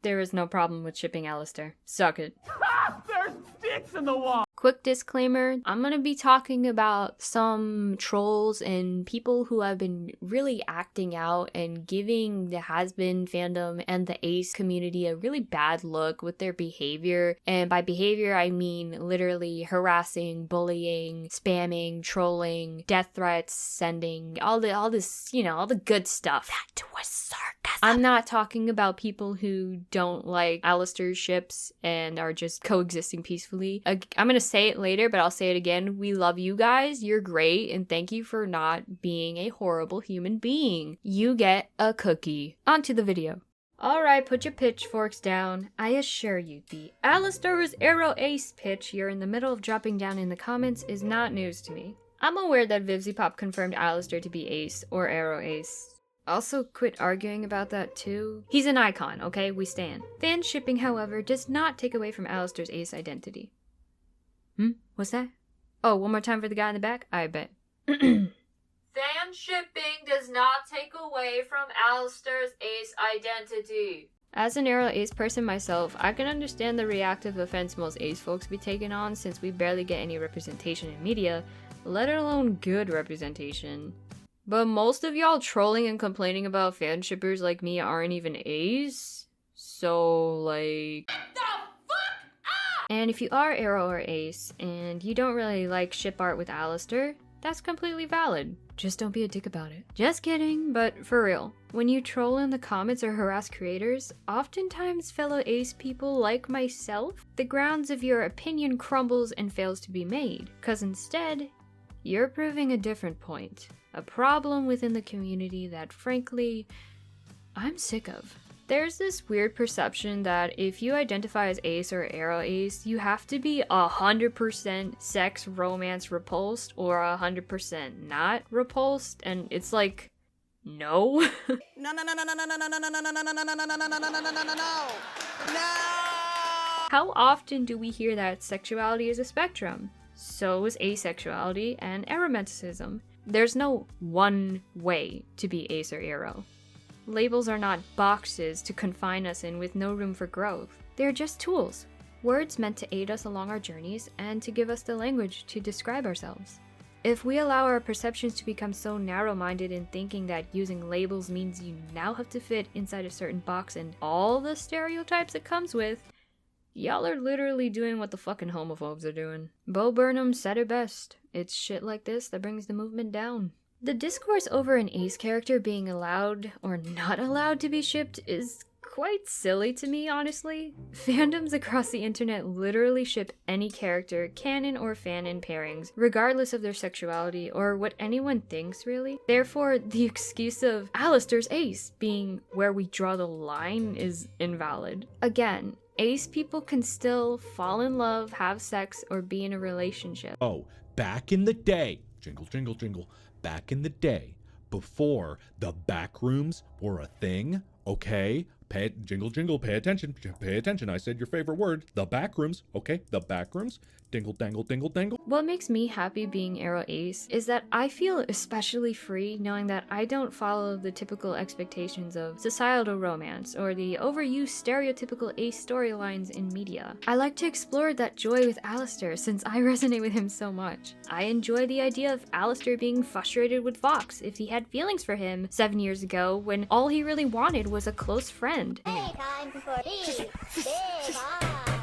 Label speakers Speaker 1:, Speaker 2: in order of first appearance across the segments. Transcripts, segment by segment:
Speaker 1: There is no problem with shipping Alastor. Suck it.
Speaker 2: There's sticks in the wall!
Speaker 1: Quick disclaimer, I'm gonna be talking about some trolls and people who have been really acting out and giving the Hazbin fandom and the Ace community a really bad look with their behavior. And by behavior, I mean literally harassing, bullying, spamming, trolling, death threats, sending, all this, you know, all the good stuff. That was sarcasm. I'm not talking about people who don't like Alastor's ships and are just coexisting peacefully. I'm gonna say it later, but I'll say it again. We love you guys. You're great, and thank you for not being a horrible human being. You get a cookie. On to the video. Alright, put your pitchforks down. I assure you, the Alastor's Arrow Ace pitch you're in the middle of dropping down in the comments is not news to me. I'm aware that Vivziepop confirmed Alastor to be Ace or Arrow Ace. Also, quit arguing about that too. He's an icon, okay? We stan. Fan shipping, however, does not take away from Alastor's Ace identity. What's that? Oh, one more time for the guy in the back? I bet. Fan shipping does not take away from Alastor's Ace identity. As an Arrow Ace person myself, I can understand the reactive offense most Ace folks be taking on since we barely get any representation in media, let alone good representation. But most of y'all trolling and complaining about fan shippers like me aren't even Ace, so like... And if you are Arrow or Ace, and you don't really like ship art with Alastor, that's completely valid. Just don't be a dick about it. Just kidding, but for real. When you troll in the comments or harass creators, oftentimes fellow Ace people like myself, the grounds of your opinion crumbles and fails to be made. Cause instead, you're proving a different point. A problem within the community that frankly, I'm sick of. There's this weird perception that if you identify as Ace or Arrow Ace, you have to be 100% sex, romance, repulsed, or 100% not repulsed, and it's like, no. How often do we hear that sexuality is a spectrum? So is asexuality and aromanticism. There's no one way to be Ace or Arrow. Labels are not boxes to confine us in with no room for growth. They're just tools. Words meant to aid us along our journeys and to give us the language to describe ourselves. If we allow our perceptions to become so narrow-minded in thinking that using labels means you now have to fit inside a certain box and all the stereotypes it comes with, y'all are literally doing what the fucking homophobes are doing. Bo Burnham said it best. It's shit like this that brings the movement down. The discourse over an Ace character being allowed or not allowed to be shipped is quite silly to me, honestly. Fandoms across the internet literally ship any character, canon or fanon pairings, regardless of their sexuality or what anyone thinks, really. Therefore, the excuse of Alastor's Ace being where we draw the line is invalid. Again, Ace people can still fall in love, have sex, or be in a relationship.
Speaker 3: Oh, back in the day, jingle, jingle, jingle, back in the day, before the back rooms were a thing, okay? Jingle, jingle, pay attention, I said your favorite word, the back rooms, okay? The back rooms, dingle, dangle, dingle, dangle.
Speaker 1: What makes me happy being Arrow Ace is that I feel especially free knowing that I don't follow the typical expectations of societal romance or the overused stereotypical Ace storylines in media. I like to explore that joy with Alastor since I resonate with him so much. I enjoy the idea of Alastor being frustrated with Vox if he had feelings for him 7 years ago when all he really wanted was a close friend.
Speaker 4: Hey, time for tea! Big time!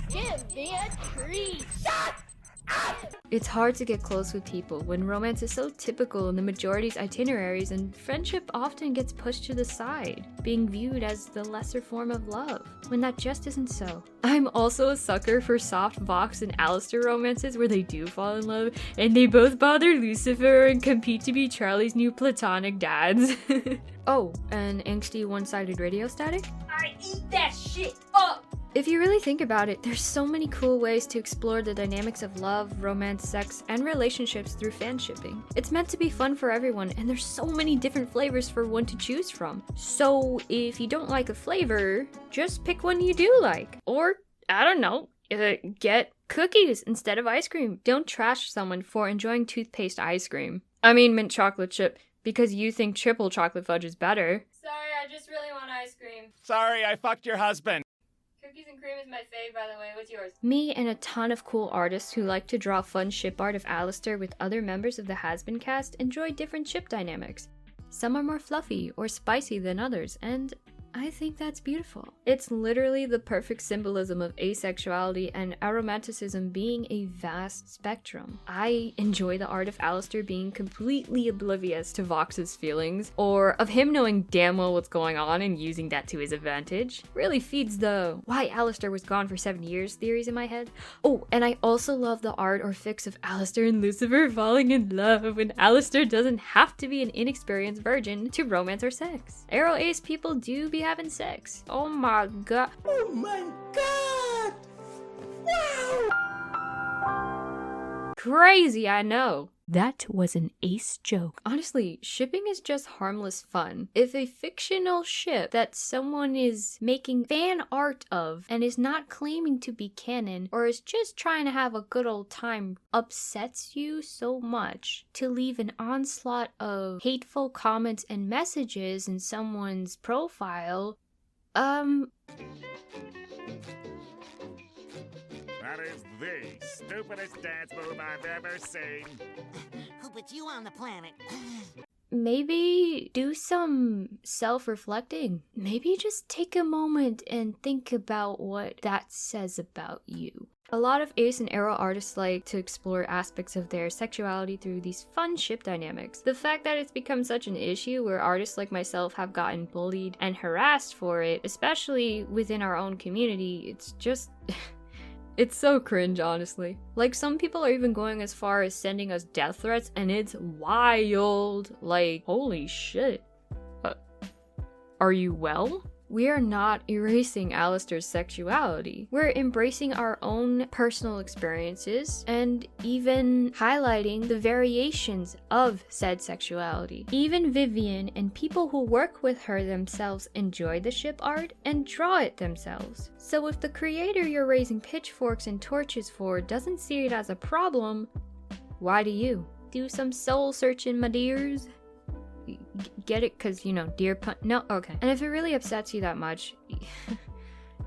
Speaker 4: Give me a treat! Shut up!
Speaker 1: It's hard to get close with people when romance is so typical in the majority's itineraries and friendship often gets pushed to the side, being viewed as the lesser form of love, when that just isn't so. I'm also a sucker for soft Vox and Alastor romances where they do fall in love and they both bother Lucifer and compete to be Charlie's new platonic dads. Oh, and angsty one-sided radio static?
Speaker 4: I eat that shit up!
Speaker 1: If you really think about it, there's so many cool ways to explore the dynamics of love, romance, sex, and relationships through fan shipping. It's meant to be fun for everyone, and there's so many different flavors for one to choose from. So if you don't like a flavor, just pick one you do like. Or, I don't know, get cookies instead of ice cream. Don't trash someone for enjoying toothpaste ice cream. I mean mint chocolate chip, because you think triple chocolate fudge is better.
Speaker 4: Sorry, I
Speaker 1: just really want ice cream.
Speaker 2: Sorry, I fucked your husband.
Speaker 1: Cookies and cream is my fave, by the way. What's yours? Me and a ton of cool artists who like to draw fun ship art of Alastor with other members of the Hazbin cast enjoy different ship dynamics. Some are more fluffy or spicy than others, and I think that's beautiful. It's literally the perfect symbolism of asexuality and aromanticism being a vast spectrum. I enjoy the art of Alastor being completely oblivious to Vox's feelings, or of him knowing damn well what's going on and using that to his advantage. Really feeds the why Alastor was gone for 7 years theories in my head. Oh, and I also love the art or fics of Alastor and Lucifer falling in love when Alastor doesn't have to be an inexperienced virgin to romance or sex. Aro ace people do be having sex. Oh my god.
Speaker 5: Oh my god! Wow!
Speaker 1: Crazy, I know. That was an ace joke. Honestly, shipping is just harmless fun. If a fictional ship that someone is making fan art of and is not claiming to be canon or is just trying to have a good old time upsets you so much to leave an onslaught of hateful comments and messages in someone's profile,
Speaker 6: That is the stupidest dance move I've ever seen.
Speaker 5: Who put you on the planet?
Speaker 1: maybe do some self-reflecting. Maybe just take a moment and think about what that says about you. A lot of ace and aro artists like to explore aspects of their sexuality through these fun ship dynamics. The fact that it's become such an issue where artists like myself have gotten bullied and harassed for it, especially within our own community, it's just... It's so cringe, honestly. Like, some people are even going as far as sending us death threats, and it's wild. Like, holy shit. Are you well? We are not erasing Alastor's sexuality. We're embracing our own personal experiences and even highlighting the variations of said sexuality. Even Vivian and people who work with her themselves enjoy the ship art and draw it themselves. So if the creator you're raising pitchforks and torches for doesn't see it as a problem, why do you? Do some soul searching, my dears. Get it? Cause, you know, deer pun- No? Okay. And if it really upsets you that much,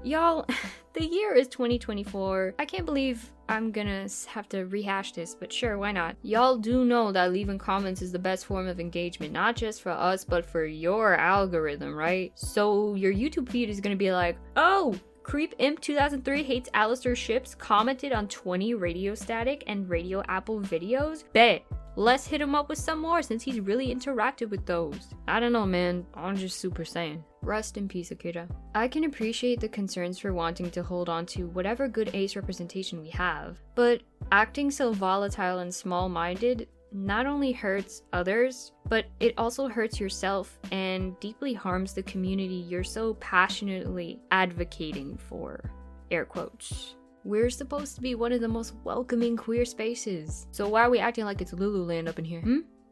Speaker 1: y'all, the year is 2024. I can't believe I'm gonna have to rehash this, but sure, why not? Y'all do know that leaving comments is the best form of engagement, not just for us, but for your algorithm, right? So your YouTube feed is gonna be like, oh, Creep Imp 2003 hates Alastor ships, commented on 20 Radio Static and Radio Apple videos. Bet. Let's hit him up with some more since he's really interacted with those. I don't know, man. I'm just super saying. Rest in peace, Akira. I can appreciate the concerns for wanting to hold on to whatever good ace representation we have, but acting so volatile and small-minded not only hurts others, but it also hurts yourself and deeply harms the community you're so passionately advocating for. Air quotes. We're supposed to be one of the most welcoming queer spaces. So why are we acting like it's Lululand up in here?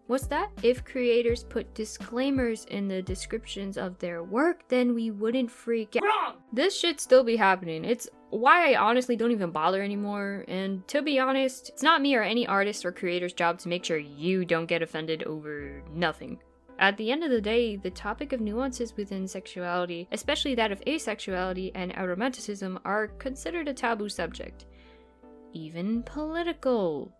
Speaker 1: What's that? If creators put disclaimers in the descriptions of their work, then we wouldn't freak out. Wrong! This should still be happening. It's why I honestly don't even bother anymore. And to be honest, it's not me or any artist or creator's job to make sure you don't get offended over nothing. At the end of the day, the topic of nuances within sexuality, especially that of asexuality and aromanticism, are considered a taboo subject. Even political.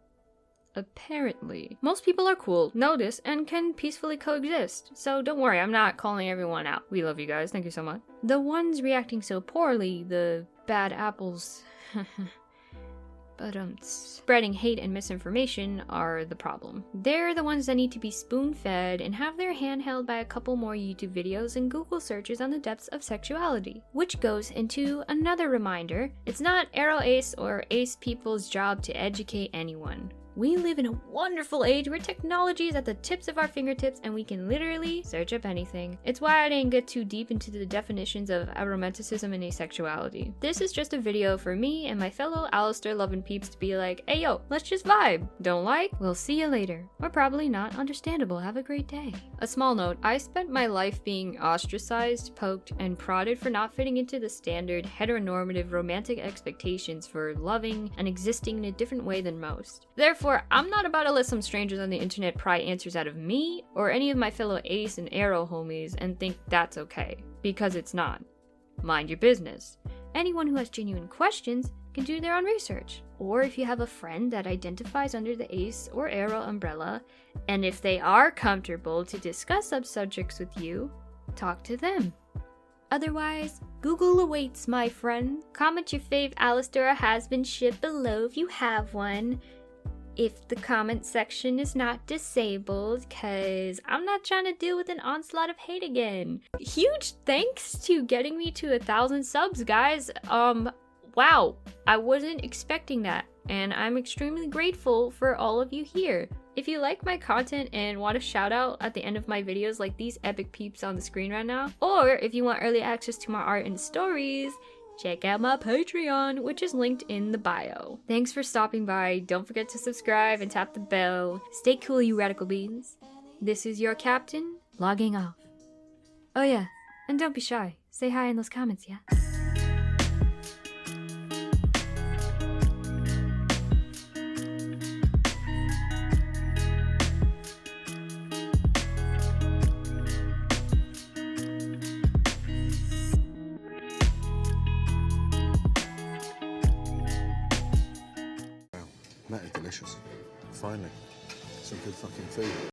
Speaker 1: Apparently. Most people are cool, know this, and can peacefully coexist. So don't worry, I'm not calling everyone out. We love you guys, thank you so much. The ones reacting so poorly, the bad apples, but spreading hate and misinformation are the problem. They're the ones that need to be spoon-fed and have their hand held by a couple more YouTube videos and Google searches on the depths of sexuality. Which goes into another reminder, it's not aro ace or ace people's job to educate anyone. We live in a wonderful age where technology is at the tips of our fingertips and we can literally search up anything. It's why I didn't get too deep into the definitions of aromanticism and asexuality. This is just a video for me and my fellow Alastor loving peeps to be like, hey yo, let's just vibe. Don't like? We'll see you later. Or probably not. Understandable. Have a great day. A small note, I spent my life being ostracized, poked, and prodded for not fitting into the standard heteronormative romantic expectations for loving and existing in a different way than most. Therefore, Therefore, I'm not about to let some strangers on the internet pry answers out of me or any of my fellow Ace and Arrow homies and think that's okay, because it's not. Mind your business. Anyone who has genuine questions can do their own research. Or if you have a friend that identifies under the Ace or Arrow umbrella, and if they are comfortable to discuss subjects with you, talk to them. Otherwise, Google awaits, my friend. Comment your fave Alastor or Hazbin ship below if you have one. If the comment section is not disabled, cause I'm not trying to deal with an onslaught of hate again. Huge thanks to getting me to 1,000 subs, guys. Wow, I wasn't expecting that, and I'm extremely grateful for all of you here. If you like my content and want a shout out at the end of my videos like these epic peeps on the screen right now, or if you want early access to my art and stories, check out my Patreon, which is linked in the bio. Thanks for stopping by. Don't forget to subscribe and tap the bell. Stay cool, you radical beans. This is your captain, logging off. Oh yeah, and don't be shy. Say hi in those comments, yeah?
Speaker 7: That is delicious. Finally, some good fucking food.